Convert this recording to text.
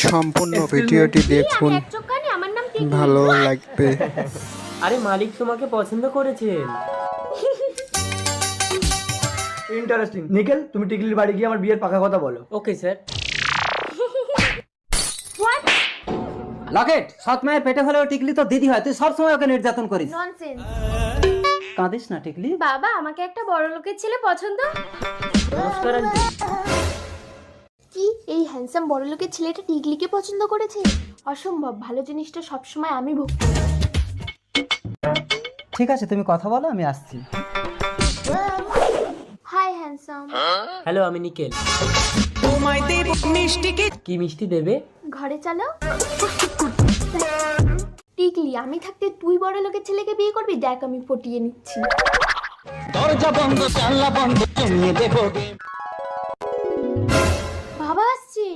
সম্পূর্ণ ভিডিওটি দেখুন, আমার নাম টিকলি। ভালো লাগবে। আরে মালিক তোমাকে পছন্দ করেছেন। ইন্টারেস্টিং। নিখিল, তুমি টিকলির বাড়ি গিয়ে আমার বিয়ের পাকা কথা বলো। Okay sir. হোয়াট লকেট, সৎ মায়ের পেটে হলেও টিকলি তো দিদি হয়, তুই সবসময় ওকে নির্যাতন করিস। ননসেন্স। কাঁদিস না টিকলি। বাবা, আমাকে একটা বড় লোকের ছেলে পছন্দ। নমস্কার আন্টি। কি এই হ্যান্ডসাম বড় লোকের ছেলেটা টিকলিকে পছন্দ করেছে? অসম্ভব, ভালো জিনিসটা সবসময় আমি ভোগ করি। ঠিক আছে, তুমি কথা বলো, আমি আসছি। Hi handsome. হ্যালো, আমি নিকেল। কি মিষ্টি দেবে? ঘরে চলো। টিকলি, আমি থাকতে তুই বড় লোকের ছেলেকে বিয়ে করবি? দেখ আমি পটিয়ে নিচ্ছি। দরজা বন্ধ, জানলা বন্ধ, জমিয়ে দেখো। বাবা আসছে।